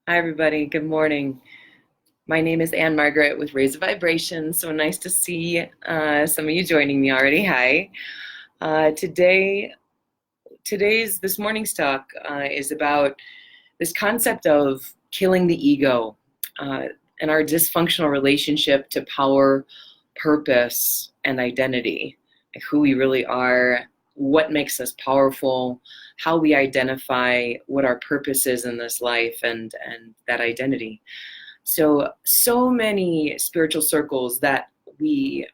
Hi, everybody. Good morning. My name is Ann Margaret with Raise a Vibration. So nice to see some of you joining me already. Hi. Today, this morning's talk is about this concept of killing the ego uh, and our dysfunctional relationship to power, purpose, and identity. Like who we really are, what makes us powerful, how we identify what our purpose is in this life, and that identity. So many spiritual circles that we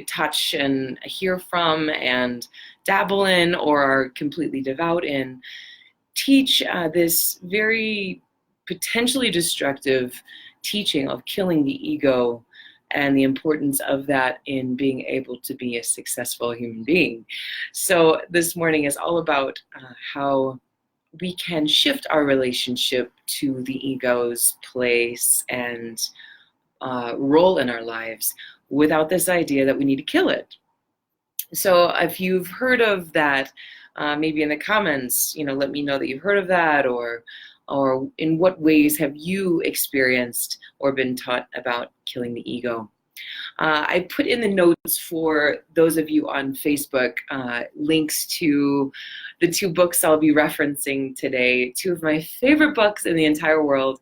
touch and hear from and dabble in or are completely devout in teach this very potentially destructive teaching of killing the ego and the importance of that in being able to be a successful human being. So this morning is all about how we can shift our relationship to the ego's place and role in our lives without this idea that we need to kill it. So if you've heard of that, maybe in the comments, let me know that you've heard of that, or in what ways have you experienced or been taught about killing the ego. I put in the notes for those of you on Facebook links to the two books I'll be referencing today, two of my favorite books in the entire world.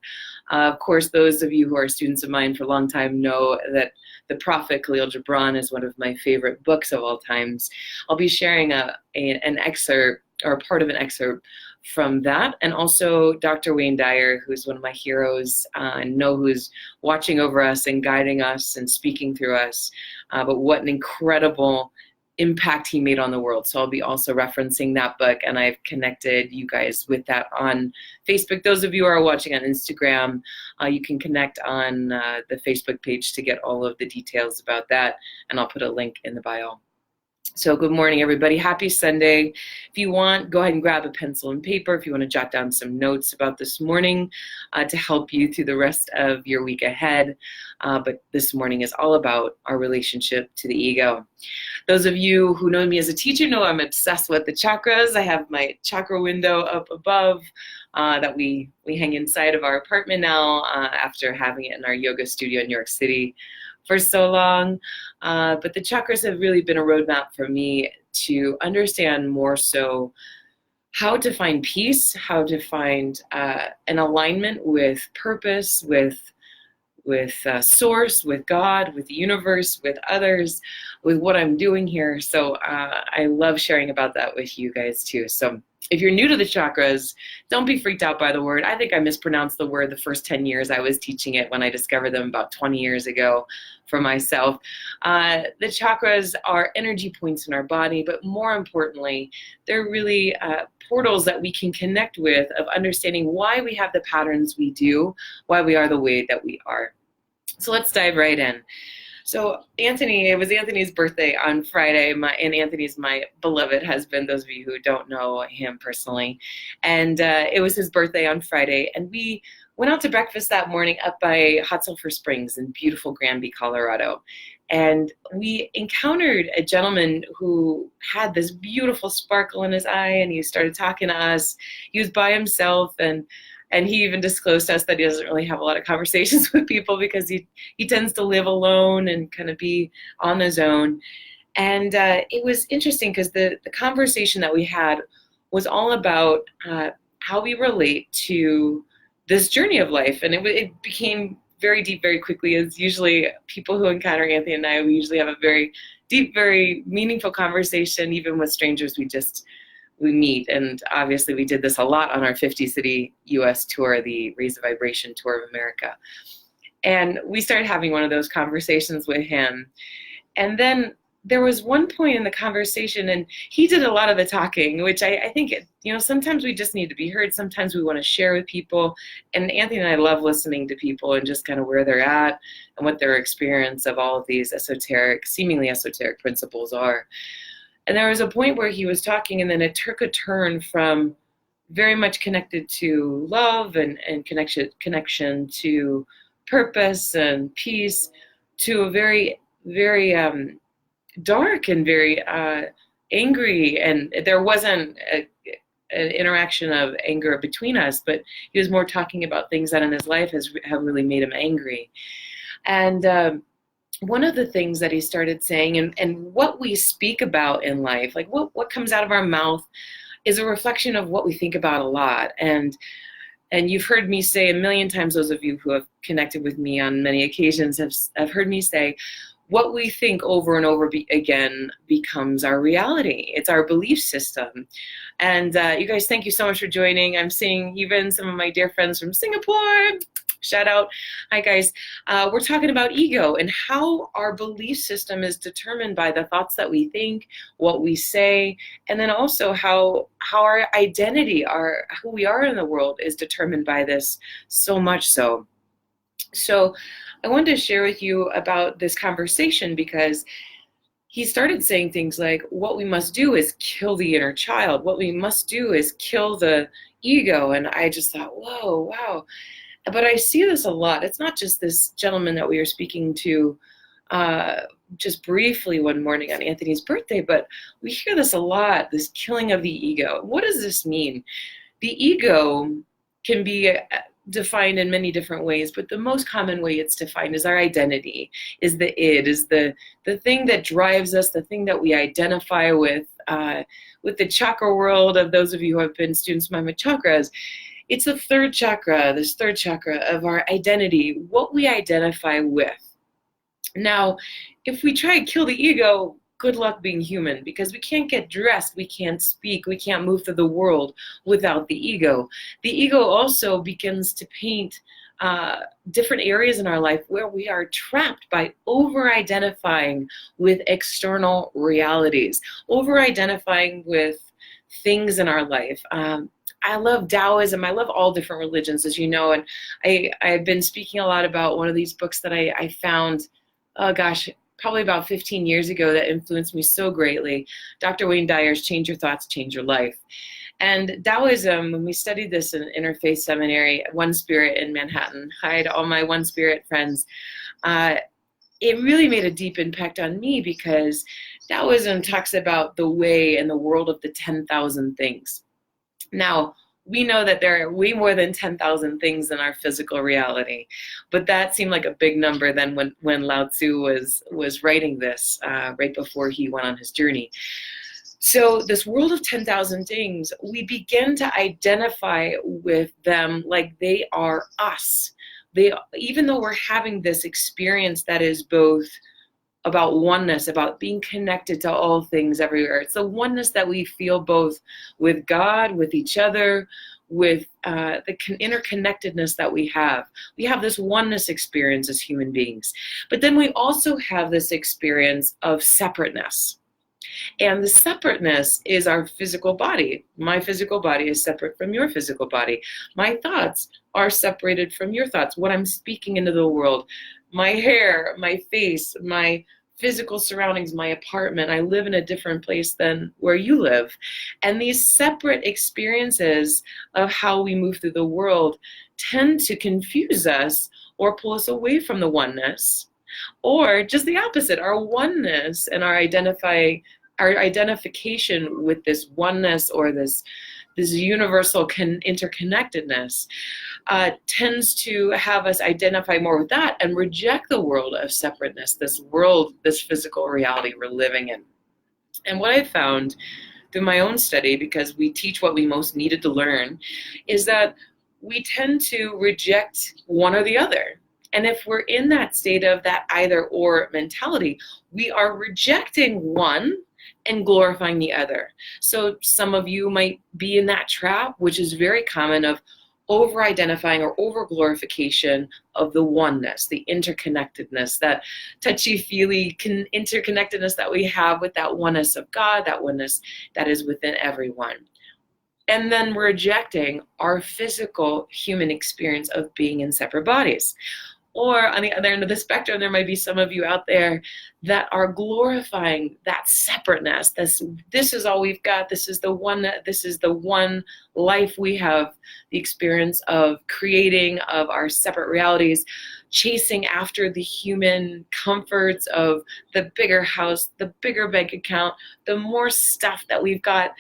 Of course, those of you who are students of mine for a long time know that The Prophet Khalil Gibran is one of my favorite books of all times. I'll be sharing an excerpt or part of an excerpt from that, and also Dr. Wayne Dyer, who's one of my heroes, and know who's watching over us and guiding us and speaking through us, but what an incredible impact he made on the world. So I'll be also referencing that book, and I've connected you guys with that on Facebook. Those of you who are watching on Instagram, you can connect on the Facebook page to get all of the details about that, and I'll put a link in the bio. So good morning, everybody. Happy Sunday. If you want, go ahead and grab a pencil and paper if you want to jot down some notes about this morning to help you through the rest of your week ahead. But this morning is all about our relationship to the ego. Those of you who know me as a teacher know I'm obsessed with the chakras. I have my chakra window up above that we hang inside of our apartment now after having it in our yoga studio in New York City for so long. But the chakras have really been a roadmap for me to understand more so how to find peace, how to find an alignment with purpose, with source, with God, with the universe, with others, with what I'm doing here. So I love sharing about that with you guys too. So if you're new to the chakras, don't be freaked out by the word. I think I mispronounced the word the first 10 years I was teaching it when I discovered them about 20 years ago for myself. The chakras are energy points in our body, but more importantly, they're really portals that we can connect with of understanding why we have the patterns we do, why we are the way that we are. So let's dive right in. So it was Anthony's birthday on Friday, and Anthony's my beloved husband, those of you who don't know him personally. And it was his birthday on Friday, and we went out to breakfast that morning up by Hot Sulphur Springs in beautiful Granby, Colorado. And we encountered a gentleman who had this beautiful sparkle in his eye, and he started talking to us. He was by himself, and he even disclosed to us that he doesn't really have a lot of conversations with people because he tends to live alone and kind of be on his own. And it was interesting because the conversation that we had was all about how we relate to this journey of life. And it became very deep very quickly. As usually people who encounter Anthony and I, we usually have a very deep, very meaningful conversation, even with strangers we meet. And obviously we did this a lot on our 50-city US tour, the Raise a Vibration Tour of America. And we started having one of those conversations with him. And then there was one point in the conversation, and he did a lot of the talking, which I think, sometimes we just need to be heard. Sometimes we want to share with people. And Anthony and I love listening to people and just kind of where they're at and what their experience of all of these seemingly esoteric principles are. And there was a point where he was talking, and then it took a turn from very much connected to love and connection to purpose and peace to a very, very dark and very angry. And there wasn't an interaction of anger between us, but he was more talking about things that in his life have really made him angry. And one of the things that he started saying, and what we speak about in life, like what comes out of our mouth, is a reflection of what we think about a lot. And you've heard me say a million times, those of you who have connected with me on many occasions have heard me say, what we think over and over again becomes our reality. It's our belief system. And you guys, thank you so much for joining. I'm seeing even some of my dear friends from Singapore. Shout out. Hi, guys. We're talking about ego and how our belief system is determined by the thoughts that we think, what we say, and then also how our identity, who we are in the world, is determined by this, so much so. So I wanted to share with you about this conversation because he started saying things like, what we must do is kill the inner child. What we must do is kill the ego. And I just thought, whoa, wow. But I see this a lot. It's not just this gentleman that we were speaking to just briefly one morning on Anthony's birthday, but we hear this a lot, this killing of the ego. What does this mean? The ego can be defined in many different ways, but the most common way it's defined is our identity, is the id, is the thing that drives us, the thing that we identify with the chakra world. Of those of you who have been students of my chakras, it's the third chakra, this third chakra of our identity, what we identify with. Now, if we try to kill the ego, good luck being human, because we can't get dressed, we can't speak, we can't move through the world without the ego. The ego also begins to paint different areas in our life where we are trapped by over-identifying with external realities, over-identifying with things in our life. I love Taoism. I love all different religions, as you know, and I've been speaking a lot about one of these books that I found, probably about 15 years ago, that influenced me so greatly. Dr. Wayne Dyer's Change Your Thoughts, Change Your Life. And Taoism, when we studied this in Interfaith Seminary, One Spirit in Manhattan, hi to all my One Spirit friends, it really made a deep impact on me because Taoism talks about the way and the world of the 10,000 things. Now, we know that there are way more than 10,000 things in our physical reality, but that seemed like a big number then when Lao Tzu was writing this right before he went on his journey. So this world of 10,000 things, we begin to identify with them like they are us. Even though we're having this experience that is both about oneness, about being connected to all things everywhere. It's the oneness that we feel both with God, with each other, with the interconnectedness that we have. We have this oneness experience as human beings. But then we also have this experience of separateness. And the separateness is our physical body. My physical body is separate from your physical body. My thoughts are separated from your thoughts. What I'm speaking into the world, my hair, my face, my physical surroundings, my apartment. I live in a different place than where you live. And these separate experiences of how we move through the world tend to confuse us or pull us away from the oneness, or just the opposite, our oneness and our identification with this oneness or this universal interconnectedness tends to have us identify more with that and reject the world of separateness, this physical reality we're living in. And what I found through my own study, because we teach what we most needed to learn, is that we tend to reject one or the other. And if we're in that state of that either or mentality, we are rejecting one and glorifying the other. So some of you might be in that trap, which is very common, of over-identifying or over-glorification of the oneness, the interconnectedness, that touchy-feely interconnectedness that we have with that oneness of God, that oneness that is within everyone. And then rejecting our physical human experience of being in separate bodies. Or on the other end of the spectrum, there might be some of you out there that are glorifying that separateness. This is all we've got. This is the one life we have, the experience of creating of our separate realities, chasing after the human comforts of the bigger house, the bigger bank account, the more stuff that we've got.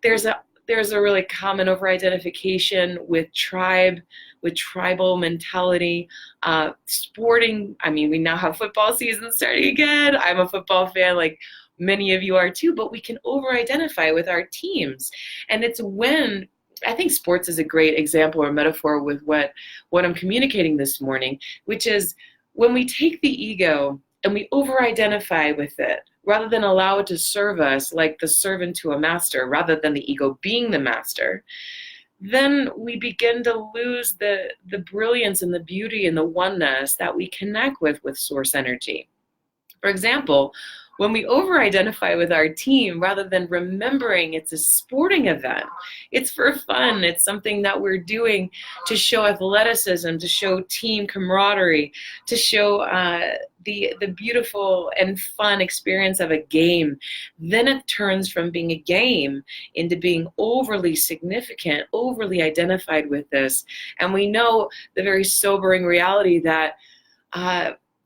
There's there's a really common over-identification with tribal mentality. Sporting, I mean, we now have football season starting again. I'm a football fan, like many of you are too, but we can over-identify with our teams. And it's when, I think sports is a great example or metaphor with what I'm communicating this morning, which is when we take the ego and we over-identify with it, rather than allow it to serve us like the servant to a master, rather than the ego being the master, then we begin to lose the brilliance and the beauty and the oneness that we connect with source energy. For example, when we over-identify with our team, rather than remembering it's a sporting event, it's for fun, it's something that we're doing to show athleticism, to show team camaraderie, to show the beautiful and fun experience of a game, then it turns from being a game into being overly significant, overly identified with this. And we know the very sobering reality that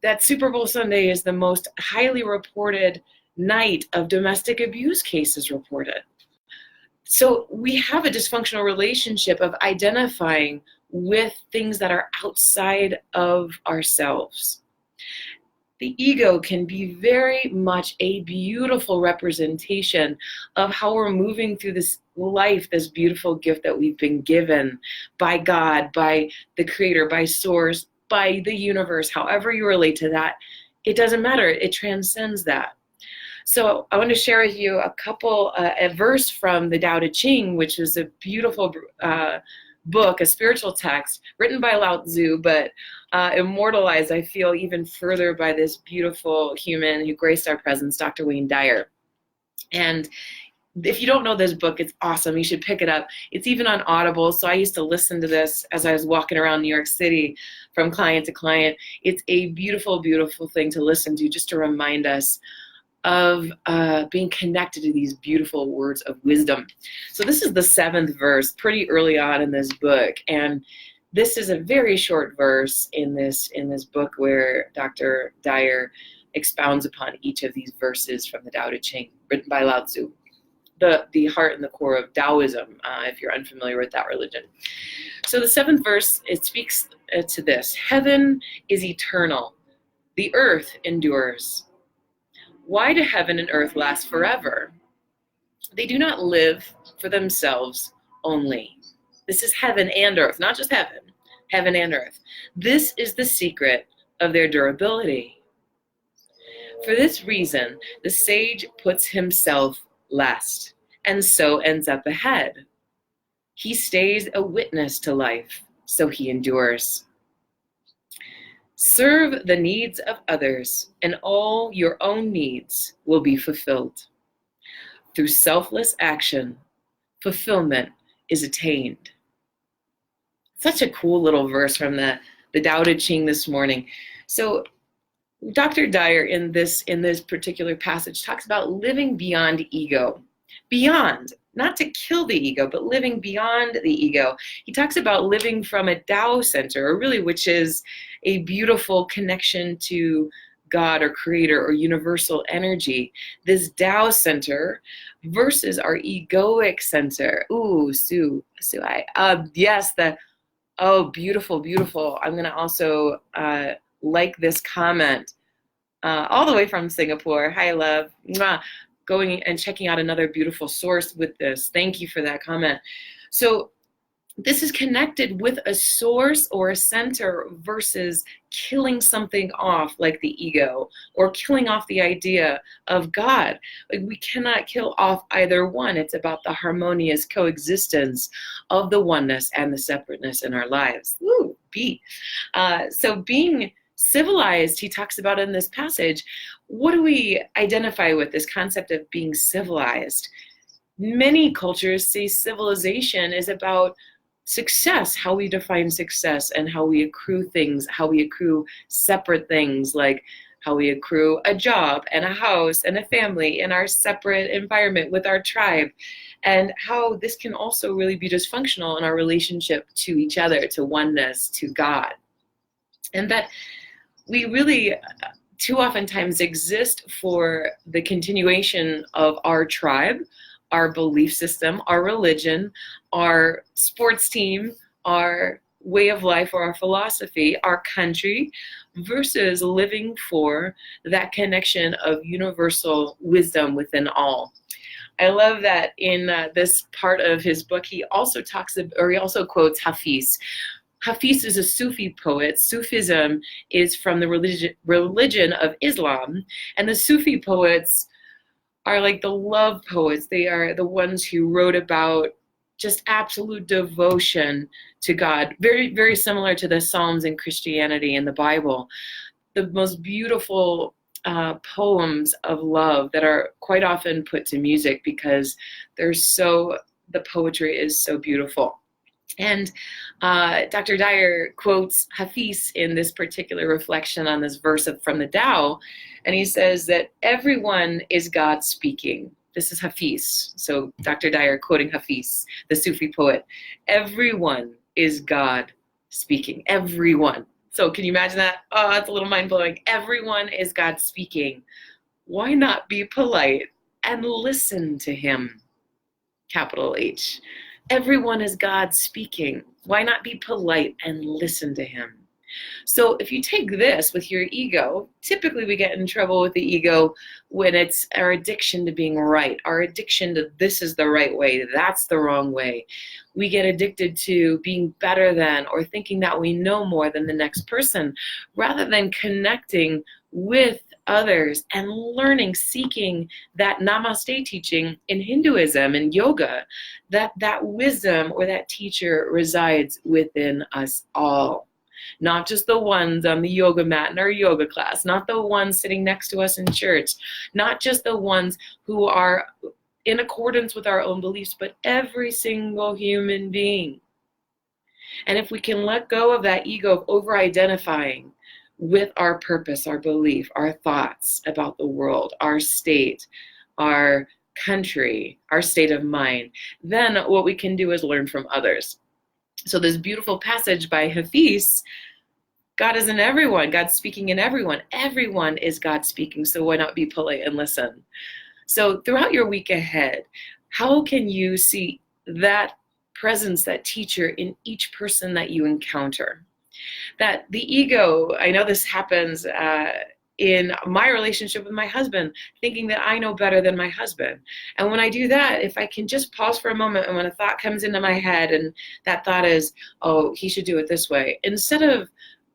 that Super Bowl Sunday is the most highly reported night of domestic abuse cases reported. So we have a dysfunctional relationship of identifying with things that are outside of ourselves. The ego can be very much a beautiful representation of how we're moving through this life, this beautiful gift that we've been given by God, by the Creator, by Source, by the universe, however you relate to that. It doesn't matter. It transcends that. So I want to share with you a verse from the Tao Te Ching, which is a beautiful book, a spiritual text written by Lao Tzu, but immortalized, I feel, even further by this beautiful human who graced our presence, Dr. Wayne Dyer. And if you don't know this book, it's awesome. You should pick it up. It's even on Audible. So I used to listen to this as I was walking around New York City from client to client. It's a beautiful, beautiful thing to listen to, just to remind us of being connected to these beautiful words of wisdom. So this is the 7th verse, pretty early on in this book. And this is a very short verse in this book where Dr. Dyer expounds upon each of these verses from the Tao Te Ching, written by Lao Tzu, the heart and the core of Taoism, if you're unfamiliar with that religion. So the 7th verse, it speaks to this: heaven is eternal, the earth endures. Why do heaven and earth last forever? They do not live for themselves only. This is heaven and earth, not just heaven, heaven and earth. This is the secret of their durability. For this reason, the sage puts himself last, and so ends up ahead. He stays a witness to life, so he endures. Serve the needs of others, and all your own needs will be fulfilled. Through selfless action, fulfillment is attained. Such a cool little verse from the Tao Te Ching this morning. So Dr. Dyer in this particular passage talks about living beyond ego. Beyond, not to kill the ego, but living beyond the ego. He talks about living from a Tao center, or really, which is a beautiful connection to God or Creator or universal energy. This Tao center versus our egoic center. Ooh, Sue, yes, beautiful, beautiful. I'm going to also like this comment all the way from Singapore. Hi, love. Mwah. Going and checking out another beautiful source with this. Thank you for that comment. So this is connected with a source or a center versus killing something off like the ego or killing off the idea of God. Like, we cannot kill off either one. It's about the harmonious coexistence of the oneness and the separateness in our lives. Woo, B. So being civilized, he talks about in this passage, what do we identify with this concept of being civilized? Many cultures see civilization is about success, how we define success and how we accrue things, how we accrue separate things, like how we accrue a job and a house and a family in our separate environment with our tribe, and how this can also really be dysfunctional in our relationship to each other, to oneness, to God. And that we really too oftentimes exist for the continuation of our tribe, our belief system, our religion, our sports team, our way of life or our philosophy, our country, versus living for that connection of universal wisdom within all. I love that in this part of his book, he also quotes Hafiz. Hafiz is a Sufi poet. Sufism is from the religion of Islam, and the Sufi poets are like the love poets. They are the ones who wrote about just absolute devotion to God, very, very similar to the Psalms in Christianity and the Bible. The most beautiful poems of love that are quite often put to music because the poetry is so beautiful. And Dr. Dyer quotes Hafiz in this particular reflection on this verse from the Tao, and he says that everyone is God speaking. This is Hafiz. So Dr. Dyer quoting Hafiz, the Sufi poet. Everyone is God speaking. Everyone. So can you imagine that? Oh, that's a little mind-blowing. Everyone is God speaking. Why not be polite and listen to him? Capital H. Everyone is God speaking. Why not be polite and listen to him? So if you take this with your ego, typically we get in trouble with the ego when it's our addiction to being right, our addiction to this is the right way, that's the wrong way. We get addicted to being better than or thinking that we know more than the next person, rather than connecting with others and learning, seeking that namaste teaching in Hinduism and yoga, that wisdom or that teacher resides within us all. Not just the ones on the yoga mat in our yoga class, not the ones sitting next to us in church, not just the ones who are in accordance with our own beliefs, but every single human being. And if we can let go of that ego of over-identifying with our purpose, our belief, our thoughts about the world, our state, our country, our state of mind, then what we can do is learn from others. So this beautiful passage by Hafiz, God is in everyone. God's speaking in everyone. Everyone is God speaking. So why not be polite and listen? So throughout your week ahead, how can you see that presence, that teacher in each person that you encounter? That the ego, I know this happens in my relationship with my husband, thinking that I know better than my husband. And when I do that, if I can just pause for a moment, and when a thought comes into my head and that thought is, oh, he should do it this way, instead of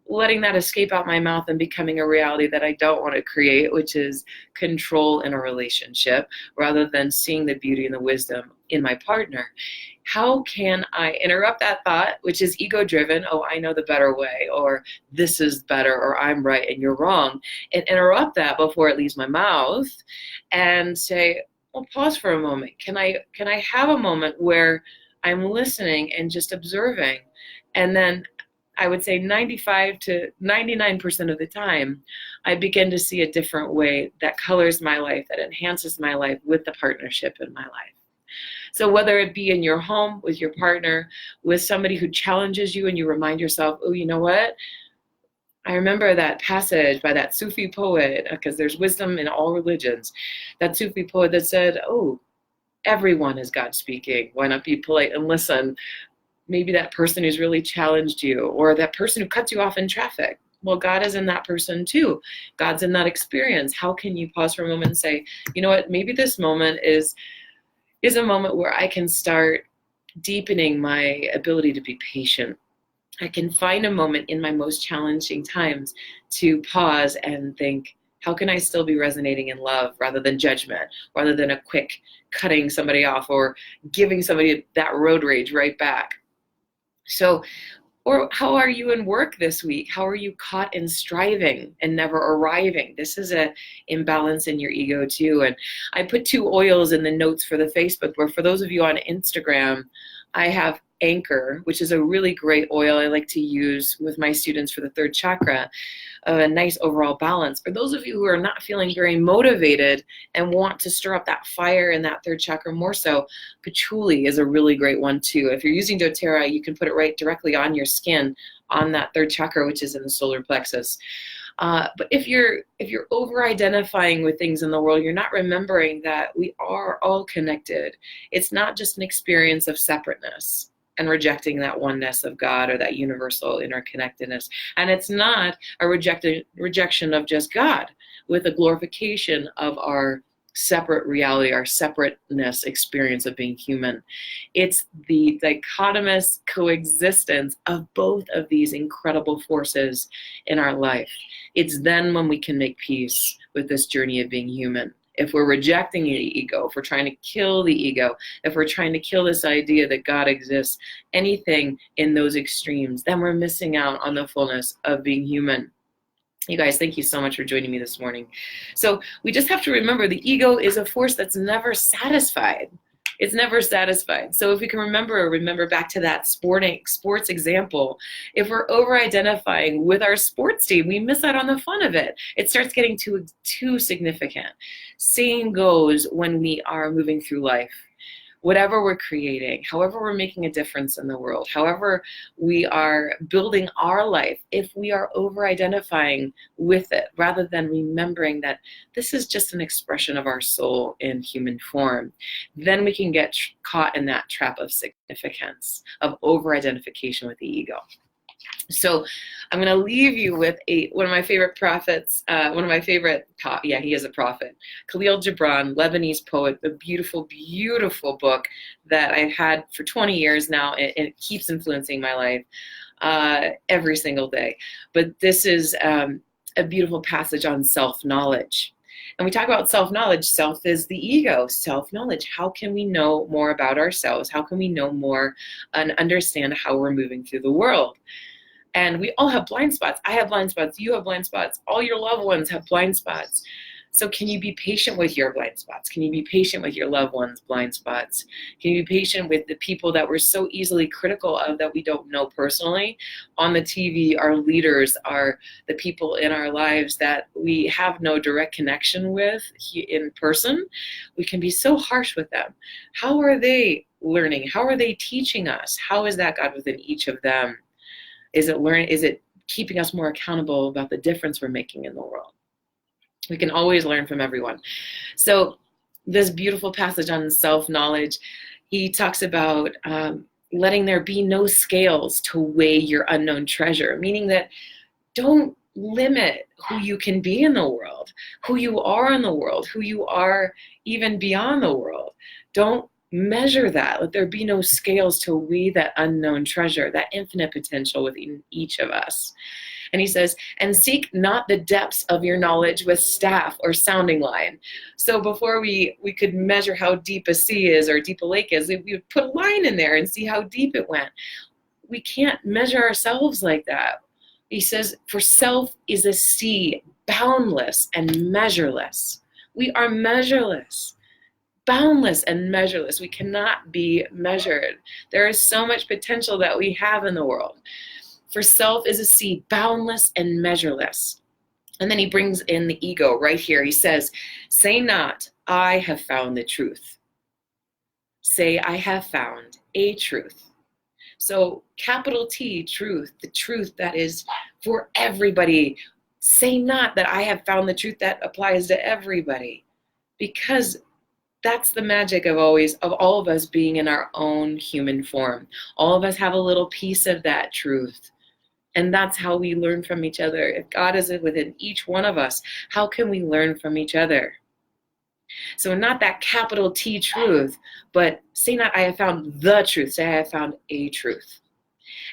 letting that escape out my mouth and becoming a reality that I don't want to create, which is control in a relationship, rather than seeing the beauty and the wisdom in my partner, how can I interrupt that thought, which is ego-driven, oh, I know the better way, or this is better, or I'm right and you're wrong, and interrupt that before it leaves my mouth and say, well, pause for a moment. Can I have a moment where I'm listening and just observing? And then I would say 95 to 99% of the time, I begin to see a different way that colors my life, that enhances my life with the partnership in my life. So whether it be in your home, with your partner, with somebody who challenges you and you remind yourself, oh, you know what? I remember that passage by that Sufi poet, because there's wisdom in all religions, that Sufi poet that said, oh, everyone is God speaking. Why not be polite and listen? Maybe that person who's really challenged you, or that person who cuts you off in traffic. Well, God is in that person too. God's in that experience. How can you pause for a moment and say, you know what, maybe this moment is a moment where I can start deepening my ability to be patient. I can find a moment in my most challenging times to pause and think, how can I still be resonating in love rather than judgment, rather than a quick cutting somebody off or giving somebody that road rage right back? So, or how are you in work this week? How are you caught in striving and never arriving? This is an imbalance in your ego too. And I put 2 oils in the notes for the Facebook, where for those of you on Instagram, I have Anchor, which is a really great oil I like to use with my students for the 3rd chakra, a nice overall balance. For those of you who are not feeling very motivated and want to stir up that fire in that 3rd chakra more so, patchouli is a really great one too. If you're using doTERRA, you can put it right directly on your skin, on that 3rd chakra, which is in the solar plexus. But if you're over-identifying with things in the world, you're not remembering that we are all connected. It's not just an experience of separateness and rejecting that oneness of God or that universal interconnectedness. And it's not a rejection of just God with a glorification of our separate reality, our separateness experience of being human. It's the dichotomous coexistence of both of these incredible forces in our life. It's then when we can make peace with this journey of being human. If we're rejecting the ego, if we're trying to kill the ego, if we're trying to kill this idea that God exists, anything in those extremes, then we're missing out on the fullness of being human. You guys, thank you so much for joining me this morning. So we just have to remember the ego is a force that's never satisfied. It's never satisfied. So if we can remember back to that sports example, if we're over-identifying with our sports team, we miss out on the fun of it. It starts getting too significant. Same goes when we are moving through life. Whatever we're creating, however we're making a difference in the world, however we are building our life, if we are over-identifying with it rather than remembering that this is just an expression of our soul in human form, then we can get caught in that trap of significance, of over-identification with the ego. So I'm going to leave you with one of my favorite prophets, he is a prophet, Khalil Gibran, Lebanese poet, a beautiful, beautiful book that I've had for 20 years now. It keeps influencing my life every single day. But this is a beautiful passage on self-knowledge. And we talk about self-knowledge. Self is the ego. Self-knowledge. How can we know more about ourselves? How can we know more and understand how we're moving through the world? And we all have blind spots. I have blind spots. You have blind spots. All your loved ones have blind spots. So can you be patient with your blind spots? Can you be patient with your loved ones' blind spots? Can you be patient with the people that we're so easily critical of that we don't know personally? On the TV, our leaders are the people in our lives that we have no direct connection with in person. We can be so harsh with them. How are they learning? How are they teaching us? How is that God within each of them? Is it keeping us more accountable about the difference we're making in the world? We can always learn from everyone. So this beautiful passage on self-knowledge, he talks about letting there be no scales to weigh your unknown treasure, meaning that don't limit who you can be in the world, who you are in the world, who you are even beyond the world. Don't measure that. Let there be no scales to weigh that unknown treasure, that infinite potential within each of us. And he says, and seek not the depths of your knowledge with staff or sounding line. So before we could measure how deep a sea is or deep a lake is, we would put a line in there and see how deep it went. We can't measure ourselves like that. He says, for self is a sea, boundless and measureless. We are measureless. Boundless and measureless. We cannot be measured. There is so much potential that we have in the world. For self is a sea, boundless and measureless. And then he brings in the ego right here. He says, say not, I have found the truth. Say, I have found a truth. So capital T, truth, the truth that is for everybody. Say not that I have found the truth that applies to everybody, because that's the magic of all of us being in our own human form. All of us have a little piece of that truth. And that's how we learn from each other. If God is within each one of us, how can we learn from each other? So not that capital T truth, but say not I have found the truth. Say I have found a truth.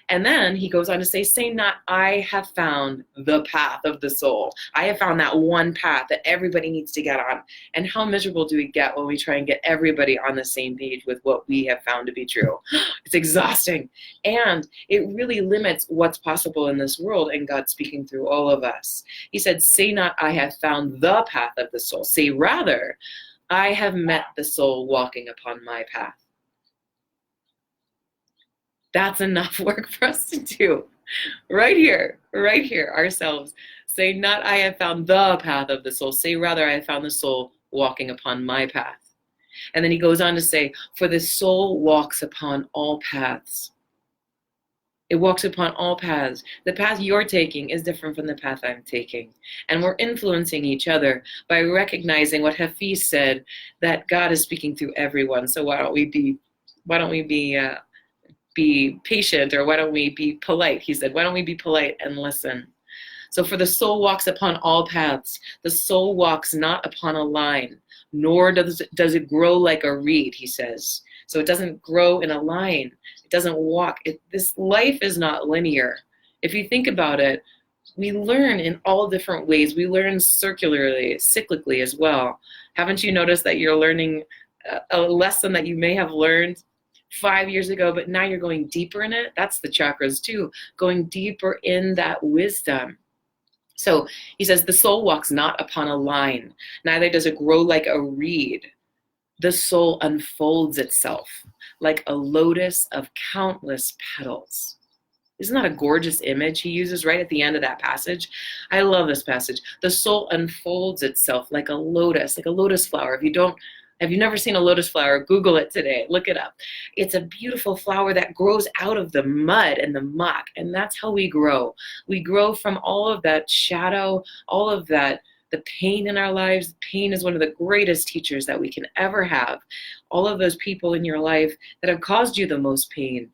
And then he goes on to say not I have found the path of the soul. I have found that one path that everybody needs to get on. And how miserable do we get when we try and get everybody on the same page with what we have found to be true? It's exhausting. And it really limits what's possible in this world and God speaking through all of us. He said, say not I have found the path of the soul. Say rather, I have met the soul walking upon my path. That's enough work for us to do right here, ourselves. Say not I have found the path of the soul. Say rather I have found the soul walking upon my path. And then he goes on to say, for the soul walks upon all paths. It walks upon all paths. The path you're taking is different from the path I'm taking. And we're influencing each other by recognizing what Hafiz said, that God is speaking through everyone. So why don't we be patient, or why don't we be polite? He said, why don't we be polite and listen? So for the soul walks upon all paths. The soul walks not upon a line, nor does it grow like a reed, he says. So it doesn't grow in a line. It doesn't walk. This life is not linear. If you think about it, we learn in all different ways. We learn circularly, cyclically as well. Haven't you noticed that you're learning a lesson that you may have learned 5 years ago, but now you're going deeper in it? That's the chakras too, going deeper in that wisdom. So he says, the soul walks not upon a line, neither does it grow like a reed. The soul unfolds itself like a lotus of countless petals. Isn't that a gorgeous image he uses right at the end of that passage? I love this passage. The soul unfolds itself like a lotus flower. Have you never seen a lotus flower? Google it today. Look it up. It's a beautiful flower that grows out of the mud and the muck, and that's how we grow. We grow from all of that shadow, all of that, the pain in our lives. Pain is one of the greatest teachers that we can ever have. All of those people in your life that have caused you the most pain.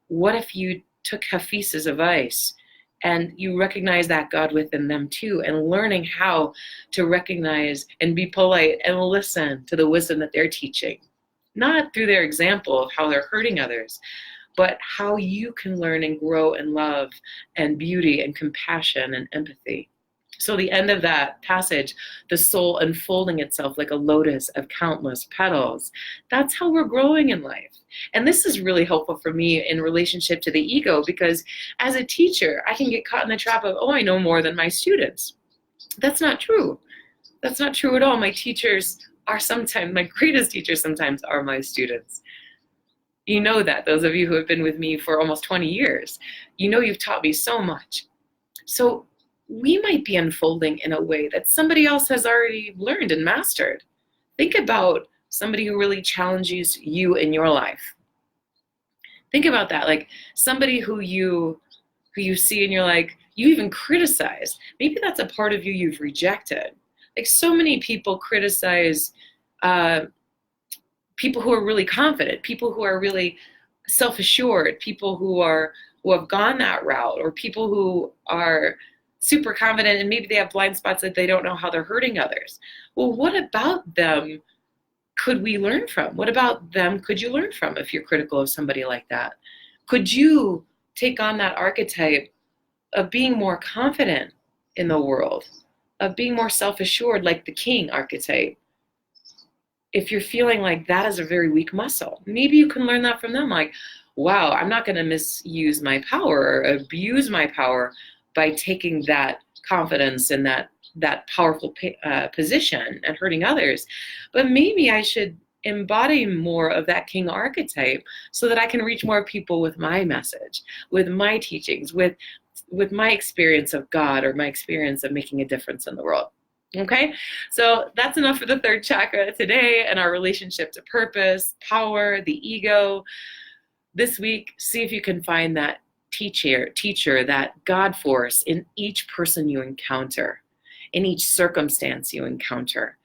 What if you took Hafiz's advice and you recognize that God within them too, and learning how to recognize and be polite and listen to the wisdom that they're teaching, not through their example of how they're hurting others, but how you can learn and grow in love and beauty and compassion and empathy. So the end of that passage, the soul unfolding itself like a lotus of countless petals, that's how we're growing in life. And this is really helpful for me in relationship to the ego, because as a teacher, I can get caught in the trap of, I know more than my students. That's not true. That's not true at all. My greatest teachers sometimes are my students. You know that, those of you who have been with me for almost 20 years, you've taught me so much. So we might be unfolding in a way that somebody else has already learned and mastered. Think about somebody who really challenges you in your life. Think about that, like somebody who you see and you're like, you even criticize. Maybe that's a part of you you've rejected. Like so many people criticize people who are really confident, people who are really self-assured, people who have gone that route, or people who are super confident and maybe they have blind spots that they don't know how they're hurting others. Well, what about them could we learn from? What about them could you learn from if you're critical of somebody like that? Could you take on that archetype of being more confident in the world, of being more self-assured, like the king archetype? If you're feeling like that is a very weak muscle, maybe you can learn that from them. Like, wow, I'm not going to misuse my power or abuse my power by taking that confidence and that powerful position and hurting others. But maybe I should embody more of that king archetype so that I can reach more people with my message, with my teachings, with my experience of God, or my experience of making a difference in the world. Okay, so that's enough for the third chakra today and our relationship to purpose, power, the ego. This week, see if you can find that teacher, that God force in each person you encounter, in each circumstance you encounter.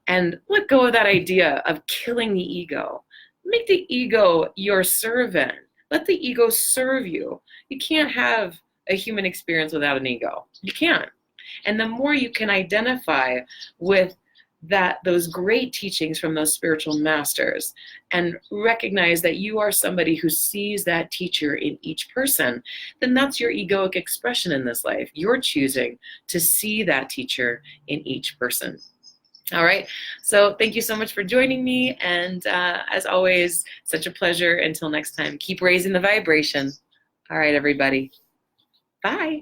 And let go of that idea of killing the ego. Make the ego your servant. Let the ego serve you. You can't have a human experience without an ego. You can't. And the more you can identify with those great teachings from those spiritual masters and recognize that you are somebody who sees that teacher in each person, then that's your egoic expression in this life. You're choosing to see that teacher in each person. All right. So thank you so much for joining me. And as always, such a pleasure. Until next time, keep raising the vibration. All right, everybody. Bye.